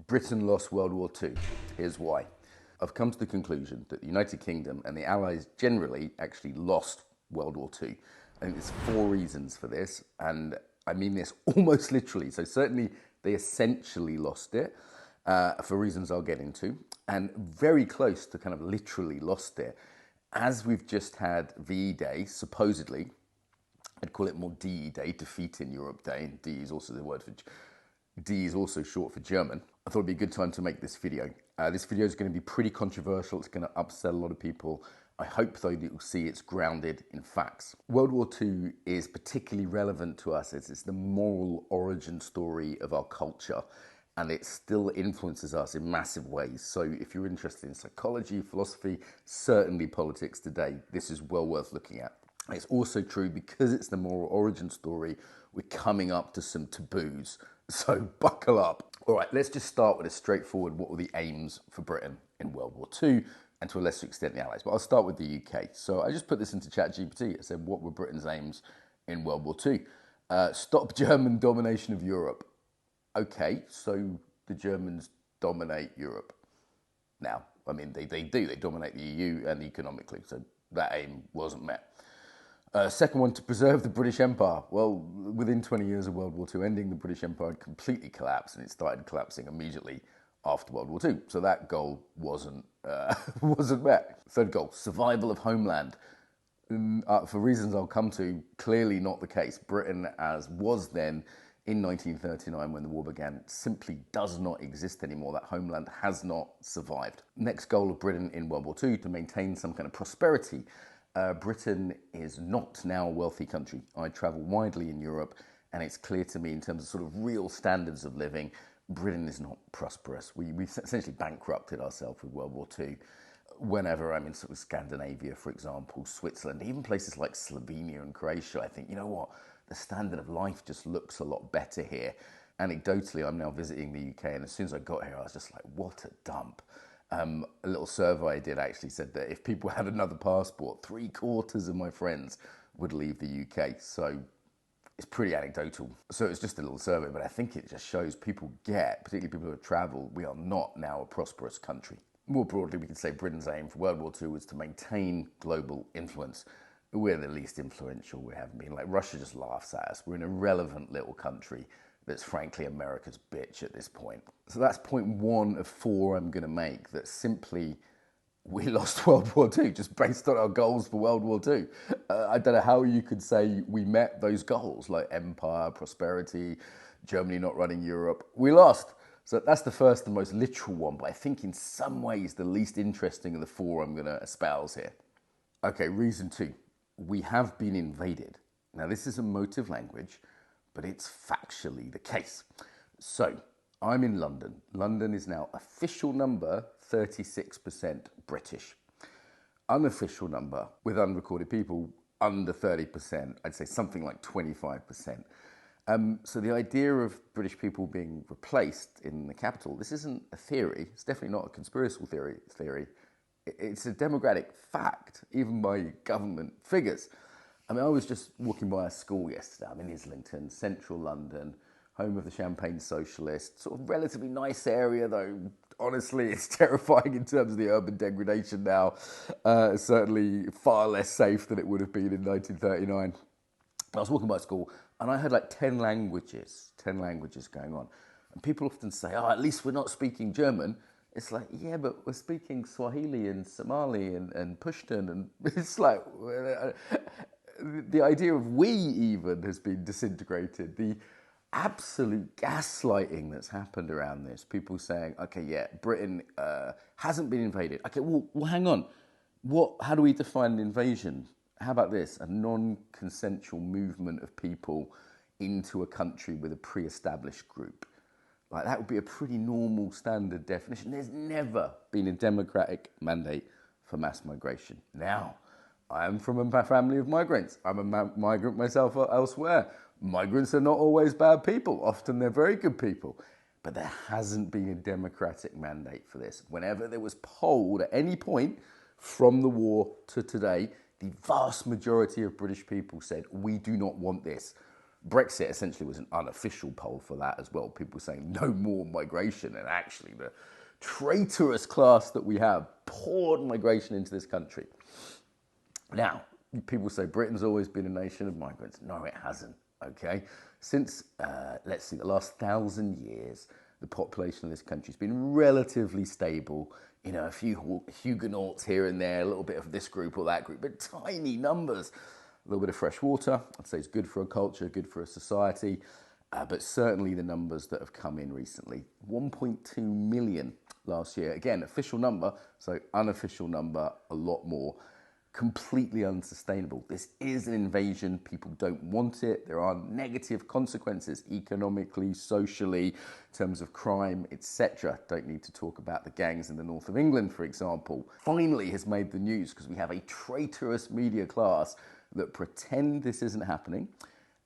Britain lost World War II. Here's why. I've come to the conclusion that the United Kingdom and the Allies generally actually lost World War II. I think there's 4 reasons for this, and I mean this almost literally. So certainly they essentially lost it for reasons I'll get into, and very close to kind of literally lost it. As we've just had VE Day, supposedly, I'd call it more DE Day, Defeat in Europe Day, and D is also the word for D is also short for German. I thought it'd be a good time to make this video. This video is going to be pretty controversial. It's going to upset a lot of people. I hope, though, that you'll see it's grounded in facts. World War II is particularly relevant to us. It's the moral origin story of our culture, and it still influences us in massive ways. So if you're interested in psychology, philosophy, certainly politics today, this is well worth looking at. It's also true because it's the moral origin story, we're coming up to some taboos. So buckle up. All right, let's just start with a straightforward, what were the aims for Britain in World War II, and to a lesser extent the Allies. But I'll start with the UK. So I just put this into ChatGPT. I said, what were Britain's aims in World War II? Stop German domination of Europe. Okay, so the Germans dominate Europe. Now, I mean, they do. They dominate the EU and economically, so that aim wasn't met. Second one, to preserve the British Empire. Well, within 20 years of World War II ending, the British Empire had completely collapsed, and it started collapsing immediately after World War II. So that goal wasn't met. Third goal, survival of homeland. For reasons I'll come to, clearly not the case. Britain, as was then in 1939 when the war began, simply does not exist anymore. That homeland has not survived. Next goal of Britain in World War II, to maintain some kind of prosperity. Britain is not now a wealthy country. I travel widely in Europe, and it's clear to me in terms of sort of real standards of living, Britain is not prosperous. We've essentially bankrupted ourselves with World War II. Whenever I'm in sort of Scandinavia, for example, Switzerland, even places like Slovenia and Croatia, I think, you know what, the standard of life just looks a lot better here. Anecdotally, I'm now visiting the UK, and as soon as I got here, I was just like, what a dump. A little survey I did actually said that if people had another passport, 3/4 of my friends would leave the UK. So it's pretty anecdotal. So it's just a little survey, but I think it just shows people get, particularly people who have travelled, we are not now a prosperous country. More broadly, we can say Britain's aim for World War II was to maintain global influence. We're the least influential we have been. Like, Russia just laughs at us. We're an irrelevant little country that's frankly America's bitch at this point. So that's point 1 of 4 I'm going to make, that simply we lost World War II just based on our goals for World War II. I don't know how you could say we met those goals, like empire, prosperity, Germany not running Europe. We lost. So that's the first and most literal one, but I think in some ways the least interesting of the 4 I'm going to espouse here. Okay, reason 2. We have been invaded. Now, this is emotive language, but it's factually the case. So, I'm in London. London is now official number 36% British. Unofficial number, with unrecorded people, under 30%. I'd say something like 25%. So the idea of British people being replaced in the capital, this isn't a theory. It's definitely not a conspiracy theory. It's a democratic fact, even by government figures. I mean, I was just walking by a school yesterday. I'm in Islington, central London, home of the Champagne Socialists. Sort of relatively nice area, though. Honestly, it's terrifying in terms of the urban degradation now. Certainly far less safe than it would have been in 1939. I was walking by school, and I heard like 10 languages going on. And people often say, oh, at least we're not speaking German. It's like, yeah, but we're speaking Swahili and Somali and Pushtun. And it's like, the idea of we even has been disintegrated. The absolute gaslighting that's happened around this. People saying, okay, yeah, Britain hasn't been invaded. Okay, well, hang on. How do we define an invasion? How about this? A non-consensual movement of people into a country with a pre-established group. Like, that would be a pretty normal standard definition. There's never been a democratic mandate for mass migration. Now, I'm from a family of migrants. I'm a migrant myself elsewhere. Migrants are not always bad people. Often they're very good people. But there hasn't been a democratic mandate for this. Whenever there was polled at any point from the war to today, the vast majority of British people said, we do not want this. Brexit essentially was an unofficial poll for that as well. People saying no more migration, and actually the traitorous class that we have poured migration into this country. Now, people say Britain's always been a nation of migrants. No, it hasn't, okay? Since, let's see, the last 1,000 years, the population of this country has been relatively stable. You know, a few Huguenots here and there, a little bit of this group or that group, but tiny numbers. A little bit of fresh water, I'd say it's good for a culture, good for a society, but certainly the numbers that have come in recently. 1.2 million last year. Again, official number, so unofficial number, a lot more. Completely unsustainable. This is an invasion. People don't want it. There are negative consequences economically, socially, in terms of crime, etc. Don't need to talk about the gangs in the north of England, for example. Finally has made the news because we have a traitorous media class that pretend this isn't happening.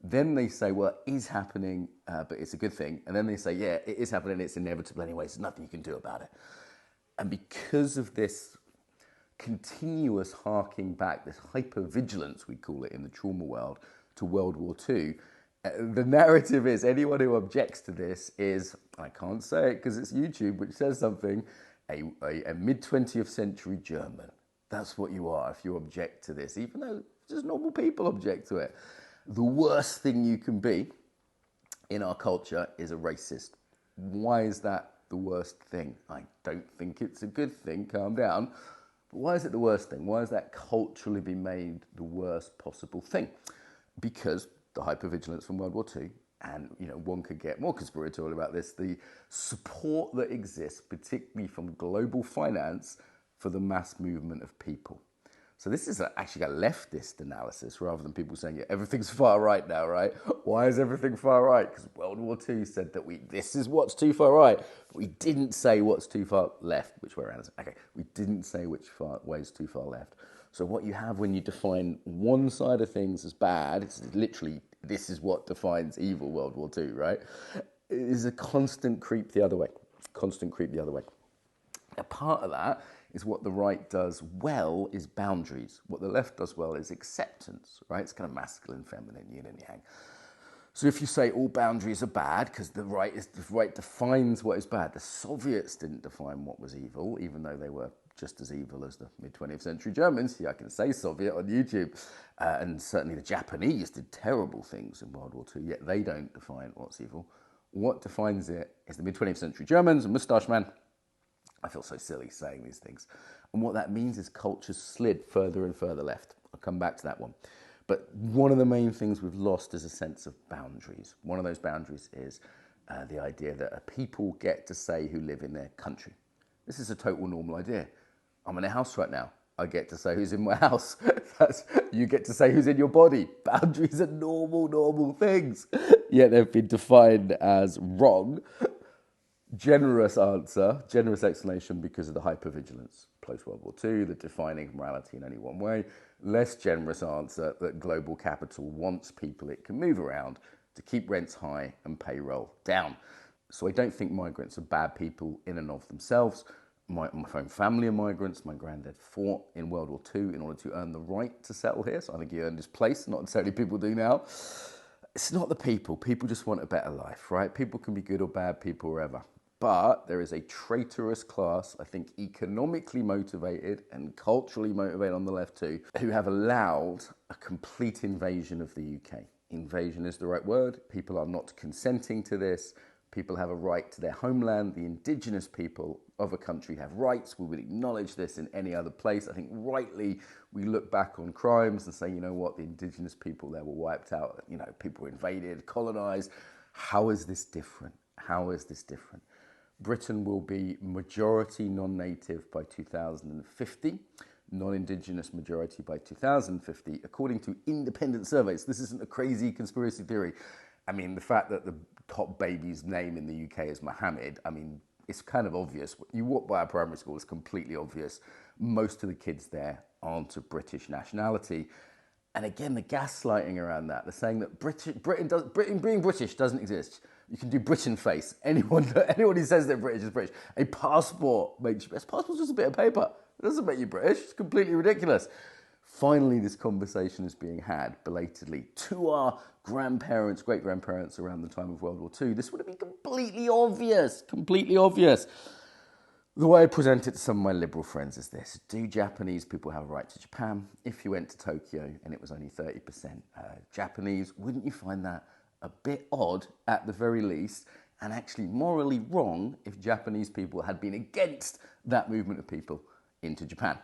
Then they say, well, it is happening, but it's a good thing. And then they say, yeah, it is happening. It's inevitable anyway. There's nothing you can do about it. And because of this continuous harking back, this hypervigilance, we call it in the trauma world, to World War II, the narrative is anyone who objects to this is, I can't say it because it's YouTube, which says something, a mid-20th century German. That's what you are if you object to this, even though just normal people object to it. The worst thing you can be in our culture is a racist. Why is that the worst thing? I don't think it's a good thing, calm down. But why is it the worst thing? Why has that culturally been made the worst possible thing? Because the hypervigilance from World War II, and one could get more conspiratorial about this, the support that exists, particularly from global finance, for the mass movement of people. So this is actually a leftist analysis rather than people saying, yeah, everything's far right now, right? Why is everything far right? Because World War II said that this is what's too far right, but we didn't say what's too far left. Which way around is it? Okay, we didn't say which way is too far left. So what you have when you define one side of things as bad, it's literally, this is what defines evil, World War II, right? It is a constant creep the other way. A part of that is what the right does well is boundaries. What the left does well is acceptance, right? It's kind of masculine, feminine, yin and yang. So if you say all boundaries are bad, because the right defines what is bad. The Soviets didn't define what was evil, even though they were just as evil as the mid-20th century Germans. Yeah, I can say Soviet on YouTube. And certainly the Japanese did terrible things in World War II, yet they don't define what's evil. What defines it is the mid-20th century Germans, a moustache man. I feel so silly saying these things. And what that means is culture slid further and further left. I'll come back to that one. But one of the main things we've lost is a sense of boundaries. One of those boundaries is the idea that a people get to say who live in their country. This is a total normal idea. I'm in a house right now. I get to say who's in my house. You get to say who's in your body. Boundaries are normal things. Yet they've been defined as wrong. Generous answer, generous explanation because of the hypervigilance. Post-World War II, the defining morality in only one way. Less generous answer that global capital wants people it can move around to keep rents high and payroll down. So I don't think migrants are bad people in and of themselves. My own family are migrants. My granddad fought in World War II in order to earn the right to settle here. So I think he earned his place, not necessarily people do now. It's not the people. People just want a better life, right? People can be good or bad people wherever. But there is a traitorous class, I think economically motivated and culturally motivated on the left too, who have allowed a complete invasion of the UK. Invasion is the right word. People are not consenting to this. People have a right to their homeland. The indigenous people of a country have rights. We would acknowledge this in any other place. I think rightly we look back on crimes and say, you know what, the indigenous people there were wiped out. People were invaded, colonized. How is this different? Britain will be majority non-native by 2050, non-Indigenous majority by 2050, according to independent surveys. This isn't a crazy conspiracy theory. I mean, the fact that the top baby's name in the UK is Mohammed, it's kind of obvious. You walk by a primary school, it's completely obvious. Most of the kids there aren't of British nationality. And again, the gaslighting around that, they're saying that Britain being British doesn't exist. You can do Britain face. Anyone who says they're British is British. A passport makes you British. A passport's just a bit of paper. It doesn't make you British. It's completely ridiculous. Finally, this conversation is being had belatedly to our grandparents, great-grandparents around the time of World War II, this would have been completely obvious, completely obvious. The way I present it to some of my liberal friends is this: do Japanese people have a right to Japan? If you went to Tokyo and it was only 30% Japanese, wouldn't you find that a bit odd at the very least, and actually morally wrong if Japanese people had been against that movement of people into Japan?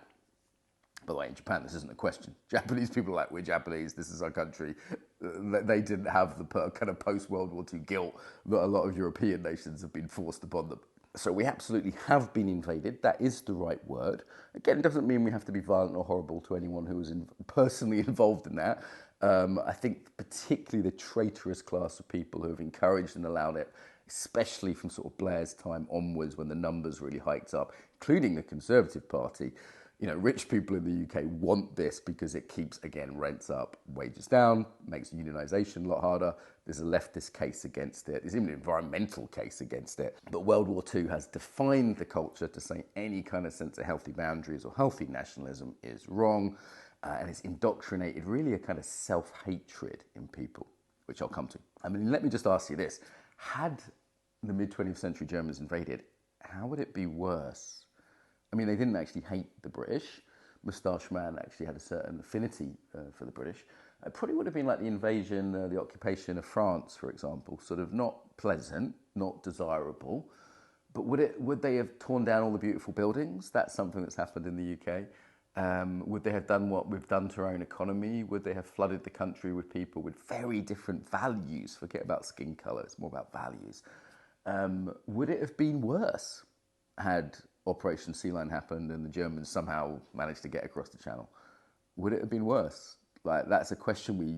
By the way, in Japan, this isn't a question. Japanese people are like, we're Japanese, this is our country. They didn't have the kind of post-World War II guilt that a lot of European nations have been forced upon them. So we absolutely have been invaded. That is the right word. Again, it doesn't mean we have to be violent or horrible to anyone who was personally involved in that. I think particularly the traitorous class of people who have encouraged and allowed it, especially from sort of Blair's time onwards when the numbers really hiked up, including the Conservative Party. You know, rich people in the UK want this because it keeps, again, rents up, wages down, makes unionisation a lot harder. There's a leftist case against it. There's even an environmental case against it. But World War II has defined the culture to say any kind of sense of healthy boundaries or healthy nationalism is wrong. And it's indoctrinated really a kind of self-hatred in people, which I'll come to. I mean, let me just ask you this. Had the mid-20th century Germans invaded, how would it be worse? I mean, they didn't actually hate the British. Moustache Man actually had a certain affinity for the British. It probably would have been like the invasion, the occupation of France, for example. Sort of not pleasant, not desirable. But would they have torn down all the beautiful buildings? That's something that's happened in the UK. Would they have done what we've done to our own economy? Would they have flooded the country with people with very different values? Forget about skin colour, it's more about values. Would it have been worse had Operation Sea Lion happened and the Germans somehow managed to get across the channel? Would it have been worse? Like, that's a question we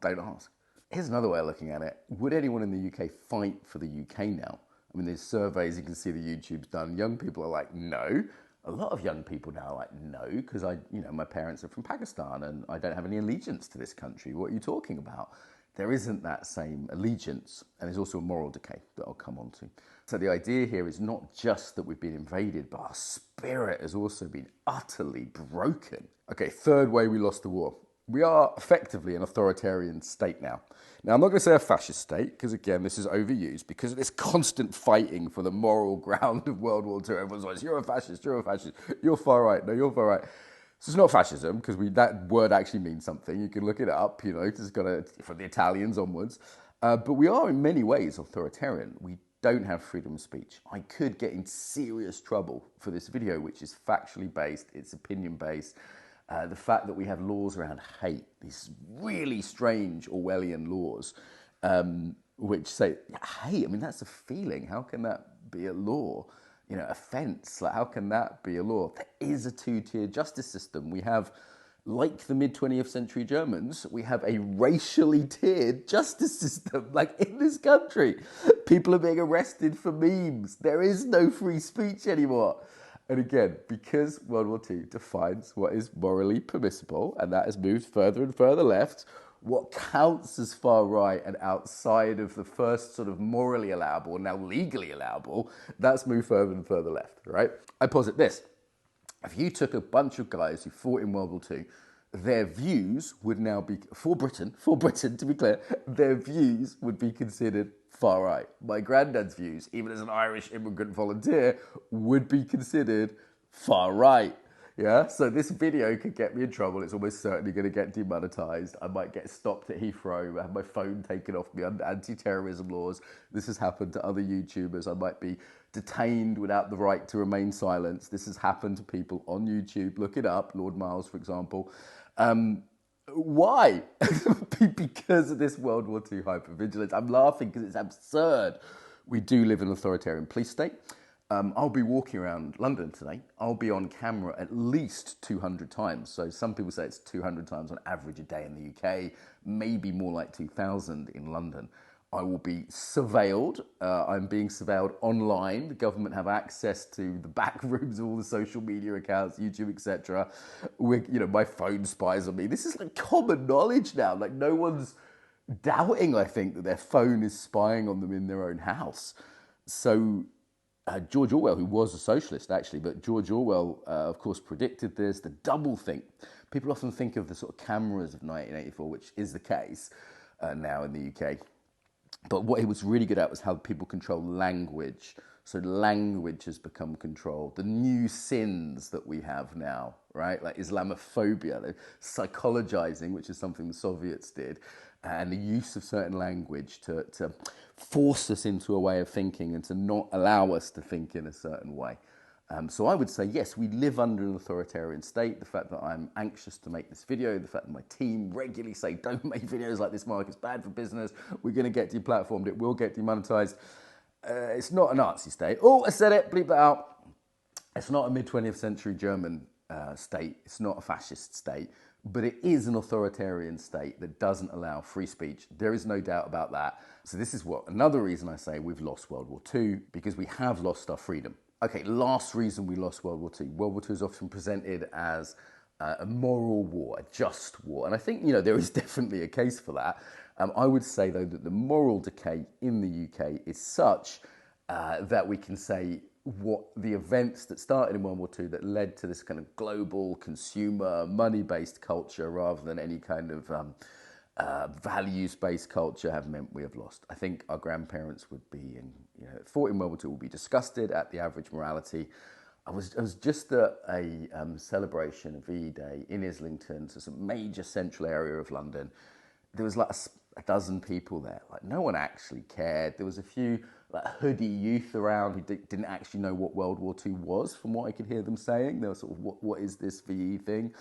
don't ask. Here's another way of looking at it. Would anyone in the UK fight for the UK now? I mean, there's surveys, you can see the YouTube's done. Young people are like, no. A lot of young people now are like, no, because my parents are from Pakistan and I don't have any allegiance to this country. What are you talking about? There isn't that same allegiance. And there's also a moral decay that I'll come on to. So the idea here is not just that we've been invaded, but our spirit has also been utterly broken. Okay, third way we lost the war. We are effectively an authoritarian state now. Now, I'm not going to say a fascist state, because again, this is overused, because of this constant fighting for the moral ground of World War II. Everyone's like, you're a fascist, you're far right, no, you're far right. So it's not fascism, because that word actually means something. You can look it up, it's from the Italians onwards. But we are in many ways authoritarian. We don't have freedom of speech. I could get in serious trouble for this video, which is factually based, it's opinion based. The fact that we have laws around hate, these really strange Orwellian laws, which say, hate, I mean, that's a feeling. How can that be a law? Offence, like, how can that be a law? There is a two-tier justice system. We have, like the mid-20th century Germans, we have a racially tiered justice system, like in this country. People are being arrested for memes. There is no free speech anymore. And again, because World War II defines what is morally permissible, and that has moved further and further left, what counts as far right and outside of the first sort of morally allowable, and now legally allowable, that's moved further and further left, right? I posit this. If you took a bunch of guys who fought in World War II, their views would now be, for Britain, to be clear, their views would be considered far right. My granddad's views, even as an Irish immigrant volunteer, would be considered far right. Yeah, so this video could get me in trouble. It's almost certainly going to get demonetized. I might get stopped at Heathrow, have my phone taken off me under anti-terrorism laws. This has happened to other YouTubers. I might be detained without the right to remain silent. This has happened to people on YouTube. Look it up, Lord Miles, for example. Why? Because of this World War II hypervigilance. I'm laughing because it's absurd. We do live in an authoritarian police state. I'll be walking around London today. I'll be on camera at least 200 times. So some people say it's 200 times on average a day in the UK, maybe more like 2,000 in London. I will be surveilled. I'm being surveilled online. The government have access to the back rooms of all the social media accounts, YouTube, etc. My phone spies on me. This is like common knowledge now. Like, no one's doubting, I think, that their phone is spying on them in their own house. So George Orwell, who was a socialist actually, but George Orwell, of course, predicted this, the double think. People often think of the sort of cameras of 1984, which is the case. now in the UK. But what he was really good at was how people control language. So language has become controlled. The new sins that we have now, right? Like Islamophobia, the psychologizing, which is something the Soviets did, and the use of certain language to force us into a way of thinking and to not allow us to think in a certain way. So I would say, yes, we live under an authoritarian state. The fact that I'm anxious to make this video, the fact that my team regularly say, don't make videos like this, Mark, it's bad for business, we're going to get deplatformed, it will get demonetized. It's not a Nazi state. Oh, I said it, bleep that out. It's not a mid-20th century German state. It's not a fascist state. But it is an authoritarian state that doesn't allow free speech. There is no doubt about that. So this is another reason I say we've lost World War II, because we have lost our freedom. Okay, last reason we lost World War II. World War II is often presented as a moral war, a just war. And I think, there is definitely a case for that. I would say, though, that the moral decay in the UK is such that we can say what the events that started in World War II that led to this kind of global consumer, money-based culture rather than any kind of values-based culture have meant we have lost. I think our grandparents would be fought in World War II would be disgusted at the average morality. I was just at a celebration of VE Day in Islington, so some major central area of London. There was like a dozen people there. Like, no one actually cared. There was a few like hoodie youth around who didn't actually know what World War II was, from what I could hear them saying. They were sort of, what is this VE thing?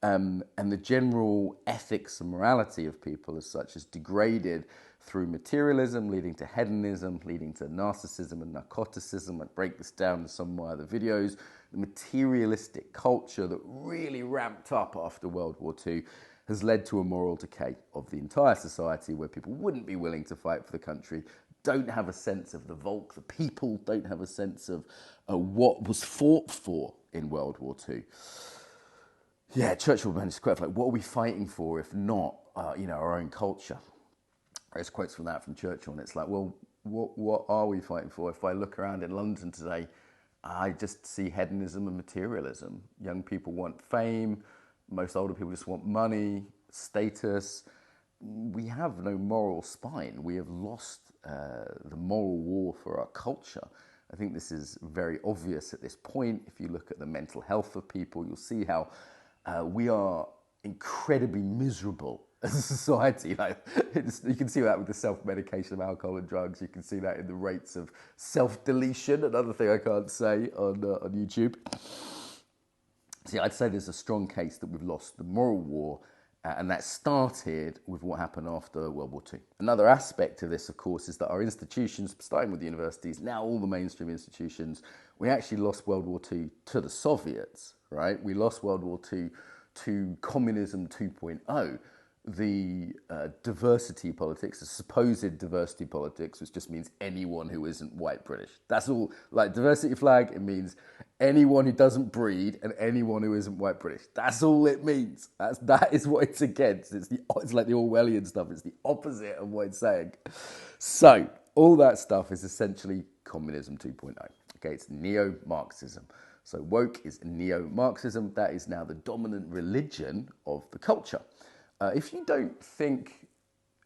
And the general ethics and morality of people as such is degraded through materialism, leading to hedonism, leading to narcissism and narcoticism. I break this down in some of my other videos. The materialistic culture that really ramped up after World War II has led to a moral decay of the entire society, where people wouldn't be willing to fight for the country, don't have a sense of the Volk, the people don't have a sense of what was fought for in World War II. Yeah, Churchill managed to quote, like, what are we fighting for if not, our own culture? There's quotes from that from Churchill, and it's like, well, what are we fighting for? If I look around in London today, I just see hedonism and materialism. Young people want fame. Most older people just want money, status. We have no moral spine. We have lost the moral war for our culture. I think this is very obvious at this point. If you look at the mental health of people, you'll see how we are incredibly miserable as a society. You can see that with the self-medication of alcohol and drugs. You can see that in the rates of self-deletion, another thing I can't say on YouTube. See, I'd say there's a strong case that we've lost the moral war, and that started with what happened after World War II. Another aspect of this, of course, is that our institutions, starting with the universities, now all the mainstream institutions, we actually lost World War II to the Soviets, right? We lost World War II to communism 2.0. The diversity politics, the supposed diversity politics, which just means anyone who isn't white British. That's all. Like, diversity flag, it means anyone who doesn't breed and anyone who isn't white British. That's all it means. That is what it's against. It's like the Orwellian stuff. It's the opposite of what it's saying. So all that stuff is essentially communism 2.0. Okay, it's neo-Marxism. So woke is neo-Marxism. That is now the dominant religion of the culture. If you don't think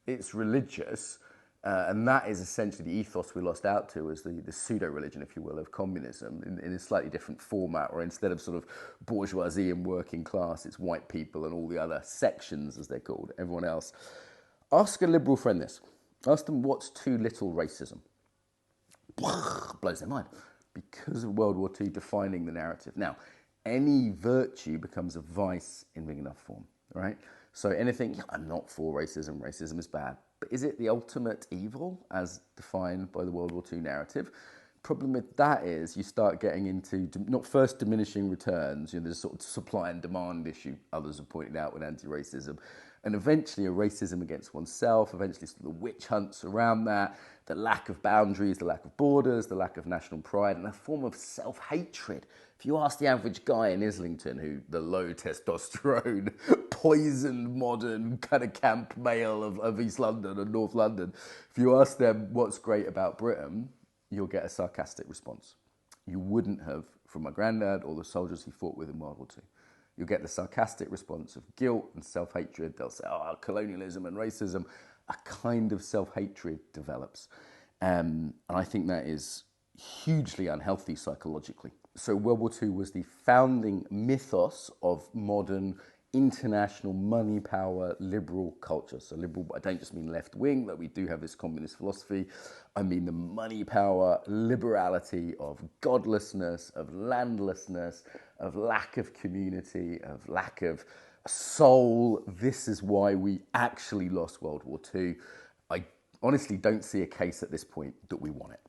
it's religious, and that is essentially the ethos we lost out to, as the pseudo-religion, if you will, of communism in a slightly different format, or instead of sort of bourgeoisie and working class, it's white people and all the other sections, as they're called, everyone else. Ask a liberal friend this. Ask them, what's too little racism? Blows their mind. Because of World War II defining the narrative. Now, any virtue becomes a vice in big enough form, right? So anything, I'm not for racism, racism is bad. But is it the ultimate evil as defined by the World War II narrative? Problem with that is you start getting into, not first diminishing returns, there's a sort of supply and demand issue others have pointed out with anti-racism, and eventually a racism against oneself, eventually sort of the witch hunts around that, the lack of boundaries, the lack of borders, the lack of national pride, and a form of self-hatred. If you ask the average guy in Islington, who the low testosterone, poisoned, modern, kind of camp male of East London and North London, if you ask them what's great about Britain, you'll get a sarcastic response. You wouldn't have from my granddad or the soldiers he fought with in World War II. You'll get the sarcastic response of guilt and self-hatred. They'll say, colonialism and racism. a kind of self-hatred develops. And I think that is hugely unhealthy psychologically. So World War II was the founding mythos of modern international money power liberal culture. So liberal, I don't just mean left wing, that we do have this communist philosophy. I mean the money power liberality of godlessness, of landlessness, of lack of community, of lack of soul. This is why we actually lost World War II. I honestly don't see a case at this point that we won it.